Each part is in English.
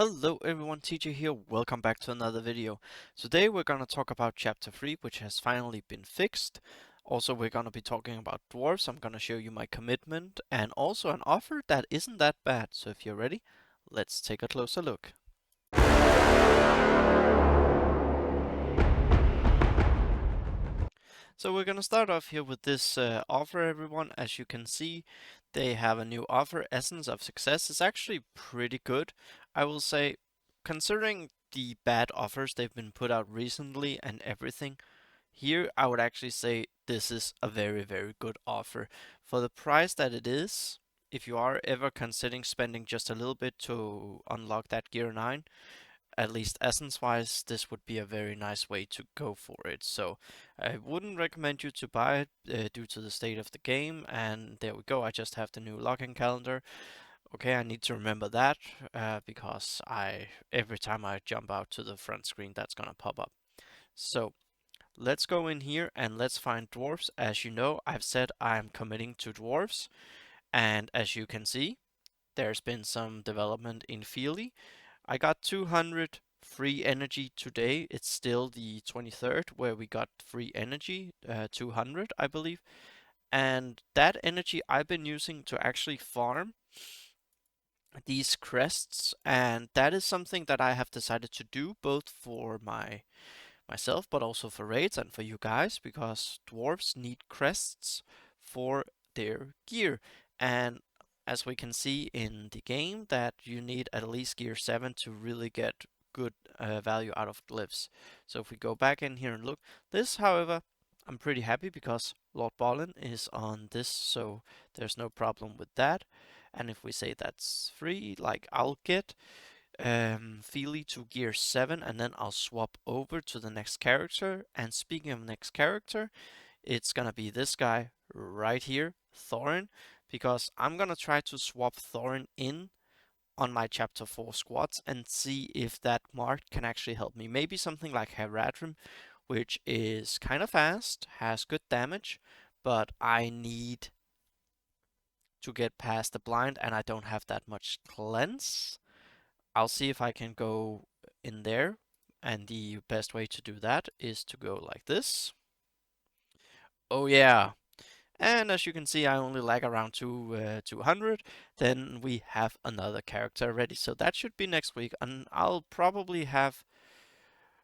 Hello everyone, TJ here, welcome back to another video. Today we're gonna talk about chapter 3, which has finally been fixed. Also we're gonna be talking about dwarfs, I'm gonna show you my commitment, and also an offer that isn't that bad. So if you're ready, let's take a closer look. So we're gonna start off here with this offer, everyone. As you can see, they have a new offer, Essence of Success. It's actually pretty good, I will say, considering the bad offers they've been put out recently and everything. Here, I would actually say this is a very, very good offer. For the price that it is, if you are ever considering spending just a little bit to unlock that Gear 9, at least essence wise, this would be a very nice way to go for it. So I wouldn't recommend you to buy it due to the state of the game. And there we go, I just have the new login calendar. Okay, I need to remember that because every time I jump out to the front screen, that's gonna pop up. So let's go in here and let's find dwarfs. As you know, I've said I'm committing to dwarfs, and as you can see, there's been some development in Feely. I got 200 free energy today. It's still the 23rd where we got free energy, 200 I believe. And that energy I've been using to actually farm these crests, and that is something that I have decided to do both for myself but also for raids and for you guys, because dwarves need crests for their gear. And as we can see in the game, that you need at least gear 7 to really get good value out of glyphs. So if we go back in here and look, this however, I'm pretty happy because Lord Ballin is on this, so there's no problem with that. And if we say that's free, like I'll get Feely to gear 7 and then I'll swap over to the next character. And speaking of next character, it's gonna be this guy right here, Thorin, because I'm gonna try to swap Thorin in on my chapter 4 squads and see if that mark can actually help me. Maybe something like Haradrim, which is kind of fast, has good damage, but I need to get past the blind and I don't have that much cleanse. I'll see if I can go in there, and the best way to do that is to go like this. Oh yeah, and as you can see I only lag around 200. Then we have another character ready, so that should be next week, and I'll probably have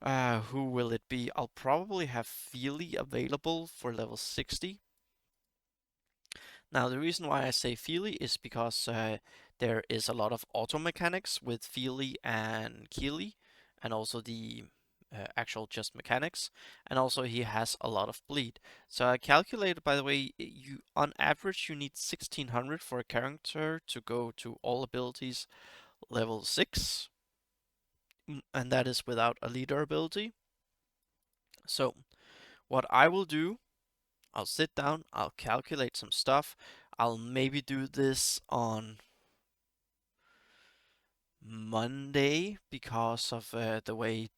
who will it be? I'll probably have Feely available for level 60. Now, the reason why I say Feely is because there is a lot of auto mechanics with Feely and Keely, and also the actual just mechanics, and also he has a lot of bleed. So I calculated, by the way, you on average you need 1600 for a character to go to all abilities level 6, and that is without a leader ability. So what I will do, I'll sit down, I'll calculate some stuff. I'll maybe do this on Monday because of the way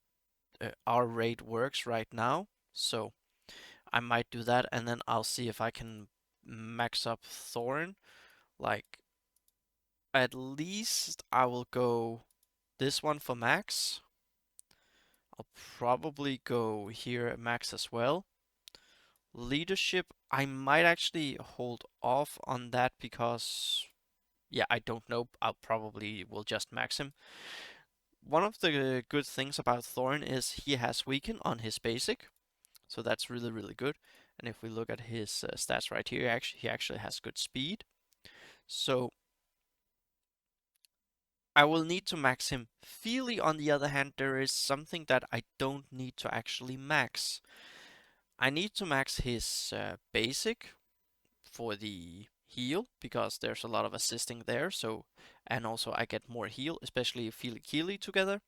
our raid works right now. So I might do that, and then I'll see if I can max up Thorin. Like, at least I will go this one for max. I'll probably go here at max as well. Leadership, I might actually hold off on that because, yeah, I don't know. I'll probably will just max him. One of the good things about Thorin is he has weaken on his basic, so that's really, really good. And if we look at his stats right here, he actually has good speed. So I will need to max him. Feely, on the other hand, there is something that I don't need to actually max. I need to max his basic for the heal because there's a lot of assisting there. So, and also I get more heal, especially Feely Keely together.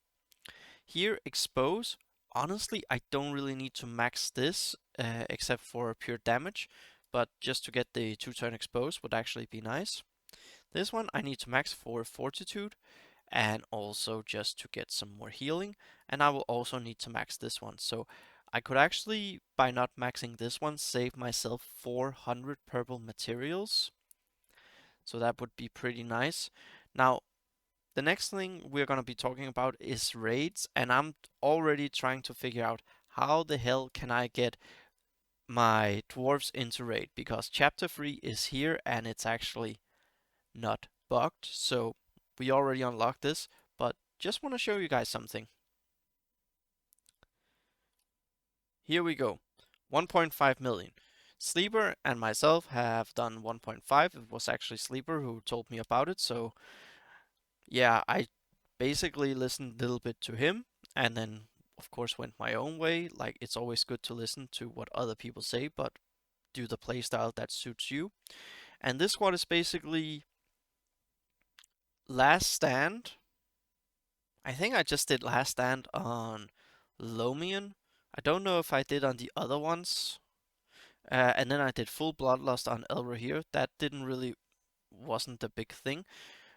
Here, expose. Honestly, I don't really need to max this except for pure damage, but just to get the 2-turn expose would actually be nice. This one I need to max for fortitude and also just to get some more healing, and I will also need to max this one. So I could actually, by not maxing this one, save myself 400 purple materials. So that would be pretty nice. Now, the next thing we're going to be talking about is raids, and I'm already trying to figure out how the hell can I get my dwarves into raid, because chapter 3 is here and it's actually not bugged, so we already unlocked this, but just want to show you guys something. Here we go. 1.5 million. Sleeper and myself have done 1.5. It was actually Sleeper who told me about it, so yeah, I basically listened a little bit to him and then of course went my own way. Like, it's always good to listen to what other people say, but do the playstyle that suits you. And this squad is basically Last Stand. I think I just did Last Stand on Lomian. I don't know if I did on the other ones. And then I did full Bloodlust on Elra here. That didn't really wasn't a big thing.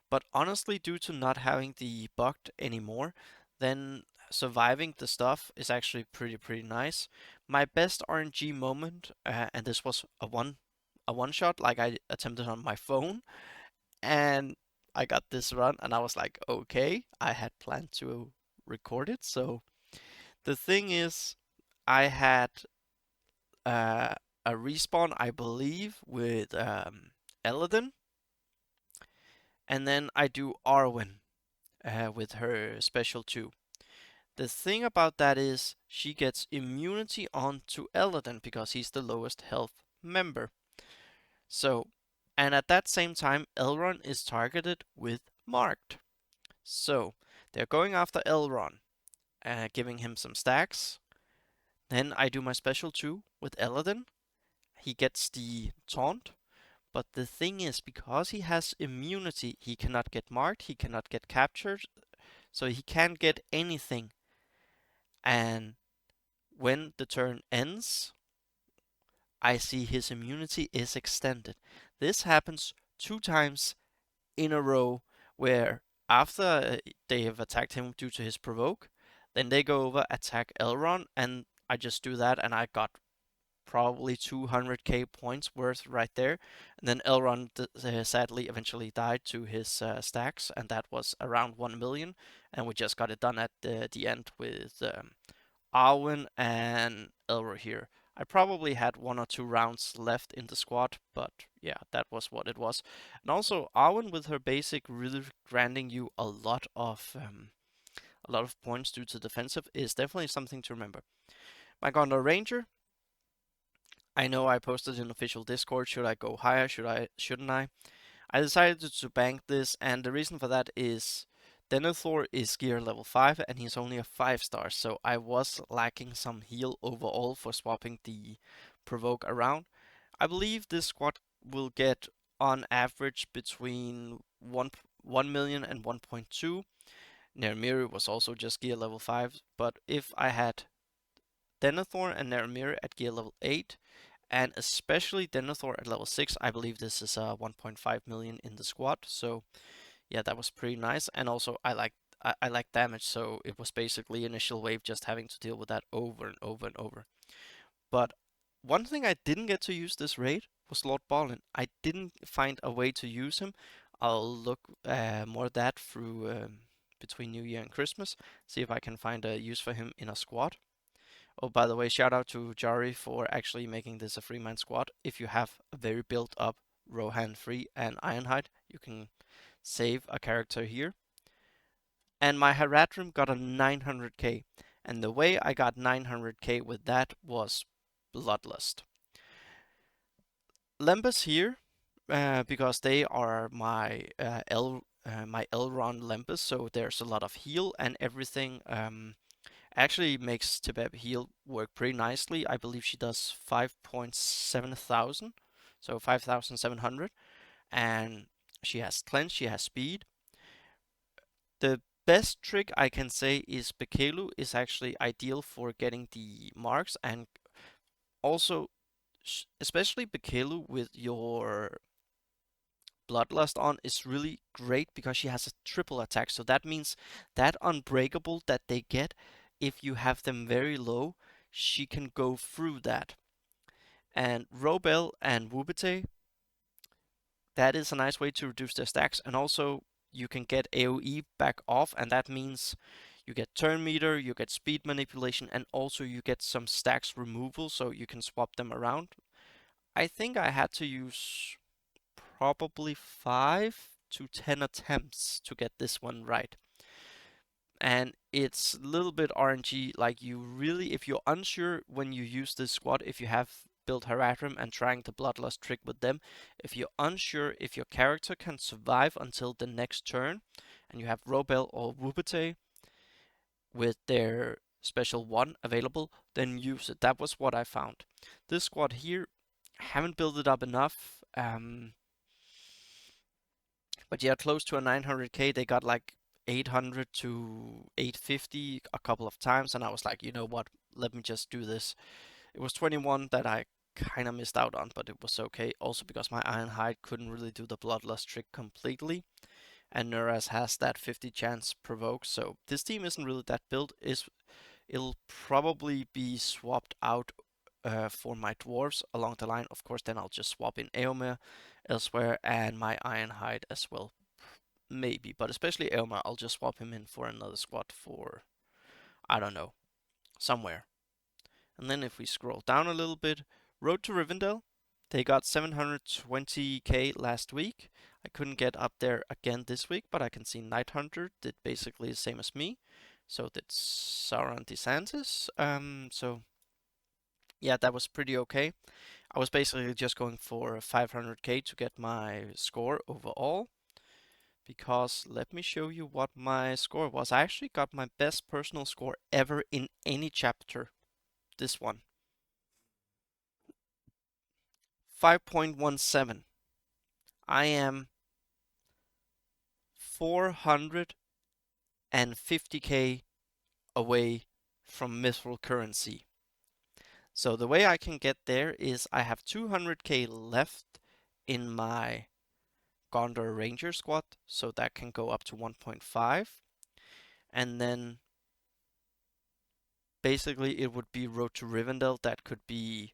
But honestly, due to not having the bugged anymore, then surviving the stuff is actually pretty nice. My best RNG moment, and this was a one shot, like I attempted on my phone, and I got this run, and I was like, okay, I had planned to record it. So the thing is, I had uh, a respawn, I believe, with Eladin, and then I do Arwen with her special 2. The thing about that is she gets immunity onto Eladin because he's the lowest health member. So, and at that same time, Elrond is targeted with Marked. So, they're going after Elrond, giving him some stacks. Then I do my special 2 with Eladin. He gets the taunt. But the thing is, because he has immunity, he cannot get marked, he cannot get captured, so he can't get anything. And when the turn ends, I see his immunity is extended. This happens 2 times in a row, where after they have attacked him due to his provoke, then they go over, attack Elrond, and I just do that, and I got probably 200k points worth right there. And then Elrond sadly eventually died to his stacks, and that was around 1 million. And we just got it done at the end with Arwen and Elro here. I probably had 1 or 2 rounds left in the squad, but yeah, that was what it was. And also, Arwen with her basic really granting you a lot of points due to defensive is definitely something to remember. My Gondor Ranger, I know I posted in official Discord, should I go higher, shouldn't I? I decided to bank this, and the reason for that is Denethor is gear level 5 and he's only a 5-star, so I was lacking some heal overall for swapping the provoke around. I believe this squad will get on average between 1 million and 1.2. Nermiri was also just gear level 5, but if I had Denethor and Nermiri at gear level 8, and especially Denethor at level 6, I believe this is 1.5 million in the squad. So yeah, that was pretty nice. And also I like damage, so it was basically initial wave just having to deal with that over and over and over. But one thing I didn't get to use this raid was Lord Balin. I didn't find a way to use him. I'll look more at that through between New Year and Christmas, see if I can find a use for him in a squad. Oh, by the way, shout out to Jari for actually making this a 3-man squad. If you have a very built up Rohan 3 and Ironhide, you can save a character here. And my Haradrim got a 900k. And the way I got 900k with that was Bloodlust. Lembas here, because they are my my Elrond Lembas, so there's a lot of heal and everything. Actually makes Tibeb heal work pretty nicely. I believe she does 5.7 thousand, so 5,700, and she has cleanse, she has speed. The best trick I can say is Bekelu is actually ideal for getting the marks, and also especially Bekelu with your Bloodlust on is really great because she has a triple attack. So that means that unbreakable that they get, if you have them very low, she can go through that. And Robel and Wubite, that is a nice way to reduce their stacks. And also, you can get AoE back off, and that means you get turn meter, you get speed manipulation, and also you get some stacks removal, so you can swap them around. I think I had to use probably 5 to 10 attempts to get this one right. And it's a little bit RNG, like you really, if you're unsure when you use this squad, if you have built Haradrim and trying the Bloodlust trick with them, if you're unsure if your character can survive until the next turn, and you have Robel or Wupate with their special 1 available, then use it. That was what I found. This squad here, haven't built it up enough, but yeah, close to a 900k. They got like 800 to 850 a couple of times, and I was like, you know what? Let me just do this. It was 21 that I kind of missed out on, but it was okay. Also because my Ironhide couldn't really do the Bloodlust trick completely, and Nuraz has that 50 chance provoke. So this team isn't really that built. It'll probably be swapped out for my dwarves along the line. Of course, then I'll just swap in Eomer elsewhere and my Ironhide as well. Maybe, but especially Eomer, I'll just swap him in for another squad for, I don't know, somewhere. And then if we scroll down a little bit, Road to Rivendell, they got 720k last week. I couldn't get up there again this week, but I can see Night Hunter did basically the same as me. So did Sauron DeSantis. So yeah, that was pretty okay. I was basically just going for 500k to get my score overall. Because let me show you what my score was. I actually got my best personal score ever in any chapter. This one. 5.17. I am 450k away from Mithril currency. So the way I can get there is I have 200k left in my Gondor Ranger squad, so that can go up to 1.5. And then basically it would be Road to Rivendell that could be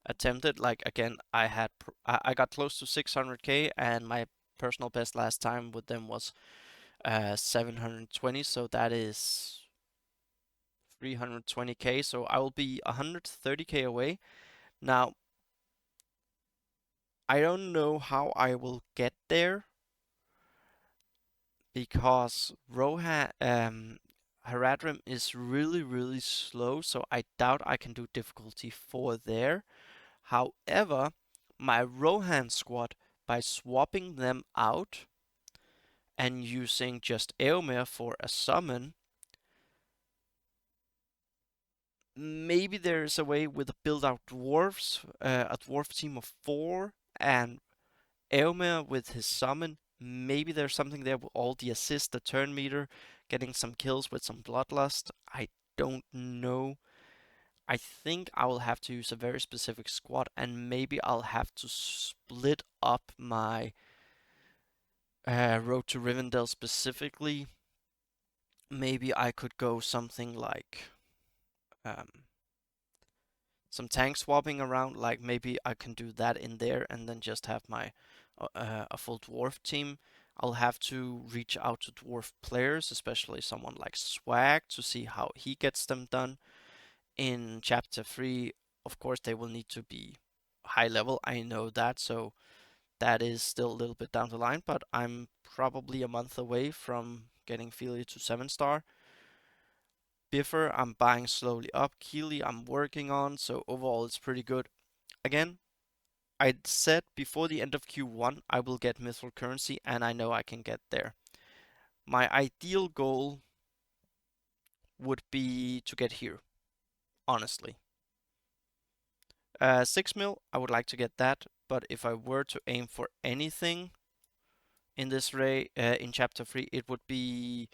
attempted. Like again, I got close to 600k, and my personal best last time with them was 720. So that is 320k. So I will be 130k away. Now I don't know how I will get there because Haradrim is really slow. So I doubt I can do difficulty 4 there. However, my Rohan squad, by swapping them out and using just Eomer for a summon, maybe there's a way with a build out dwarfs, a dwarf team of 4, and Eomer with his summon. Maybe there's something there with all the assist, the turn meter, getting some kills with some bloodlust. I don't know. I think I will have to use a very specific squad, and maybe I'll have to split up my Road to Rivendell specifically. Maybe I could go something like um, some tank swapping around. Like maybe I can do that in there, and then just have my a full dwarf team. I'll have to reach out to dwarf players, especially someone like Swag, to see how he gets them done. In chapter 3, of course, they will need to be high level. I know that, so that is still a little bit down the line, but I'm probably a month away from getting Feely to 7-star. Biffer, I'm buying slowly up. Keely, I'm working on, so overall it's pretty good. Again, I said before the end of Q1 I will get Mithril currency, and I know I can get there. My ideal goal would be to get here, honestly. 6 mil, I would like to get that, but if I were to aim for anything in this ray in chapter 3, it would be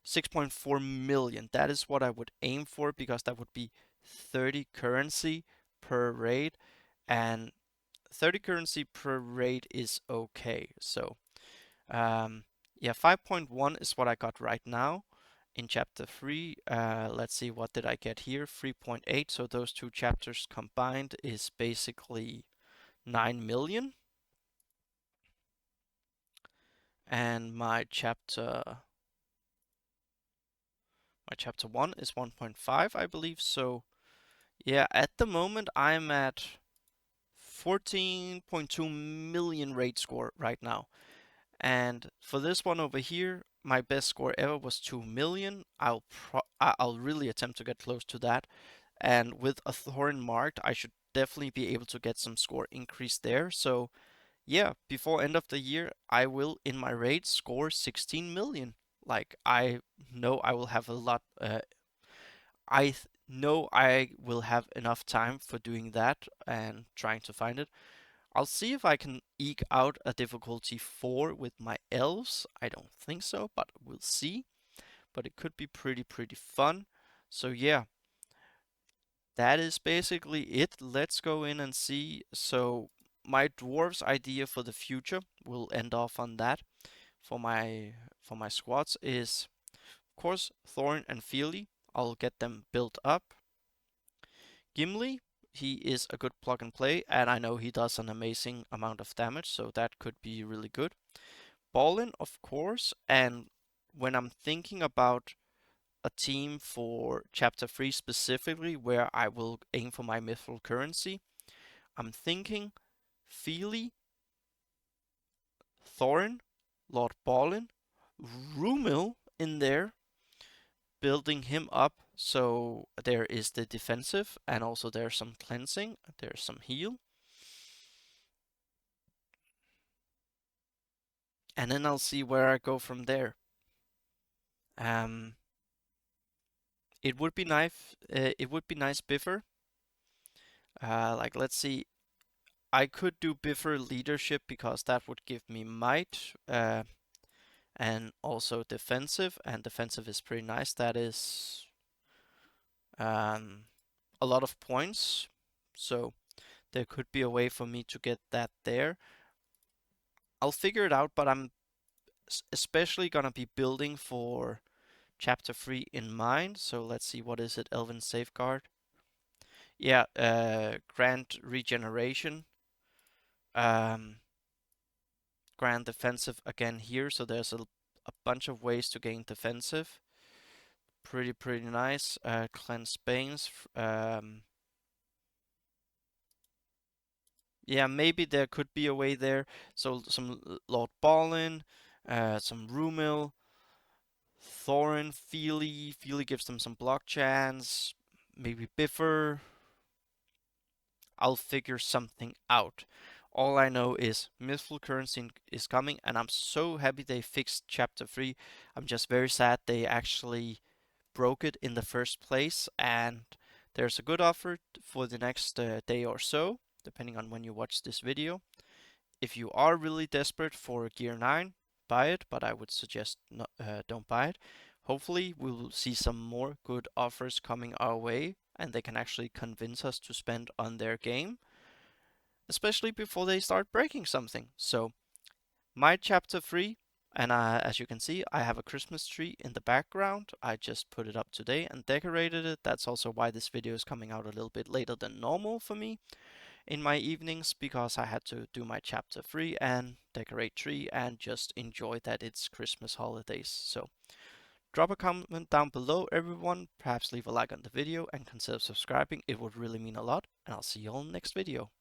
6.4 million. That is what I would aim for, because that would be 30 currency per raid, and 30 currency per raid is okay. So yeah, 5.1 is what I got right now in chapter 3. Let's see, what did I get here? 3.8. So those two chapters combined is basically 9 million. and my chapter 1 is 1.5, I believe. So yeah, at the moment I'm at 14.2 million rate score right now. And for this one over here, my best score ever was 2 million. I'll really attempt to get close to that. And with a Thorin marked, I should definitely be able to get some score increase there. So yeah, before end of the year, I will in my raid score 16 million. Like I know I will have a lot. Know I will have enough time for doing that and trying to find it. I'll see if I can eke out a difficulty 4 with my elves. I don't think so, but we'll see. But it could be pretty fun. So yeah, that is basically it. Let's go in and see. So my dwarves idea for the future, will end off on that. For my squads is of course Thorin and Feely. I'll get them built up. Gimli, he is a good plug and play, and I know he does an amazing amount of damage, so that could be really good. Ballin, of course, and when I'm thinking about a team for Chapter 3 specifically, where I will aim for my Mithril currency, I'm thinking Feely, Thorin, Lord Ballin, Rumil in there, building him up so there is the defensive and also there's some cleansing, there's some heal. And then I'll see where I go from there. Um, it would be nice. It would be nice Biffer. Like let's see. I could do Biffer leadership because that would give me might and also defensive. And defensive is pretty nice. That is um, a lot of points. So there could be a way for me to get that there. I'll figure it out, but I'm especially gonna be building for Chapter 3 in mind. So let's see, what is it? Elven Safeguard. Yeah, grant regeneration. Um, grant defensive again here. So there's a bunch of ways to gain defensive. Pretty nice. Cleanse Banes. Yeah, maybe there could be a way there. So some Lord Ballin, some Rumil, Thorin, Feely. Feely gives them some block chance. Maybe Biffer. I'll figure something out. All I know is Mithril currency is coming, and I'm so happy they fixed Chapter 3. I'm just very sad they actually broke it in the first place, and there's a good offer for the next day or so, depending on when you watch this video. If you are really desperate for Gear 9, buy it, but I would suggest don't buy it. Hopefully, we will see some more good offers coming our way, and they can actually convince us to spend on their game, especially before they start breaking something. So, my Chapter 3, and as you can see, I have a Christmas tree in the background. I just put it up today and decorated it. That's also why this video is coming out a little bit later than normal for me in my evenings, because I had to do my Chapter 3 and decorate tree and just enjoy that it's Christmas holidays. So drop a comment down below, everyone. Perhaps leave a like on the video and consider subscribing. It would really mean a lot. And I'll see you all in the next video.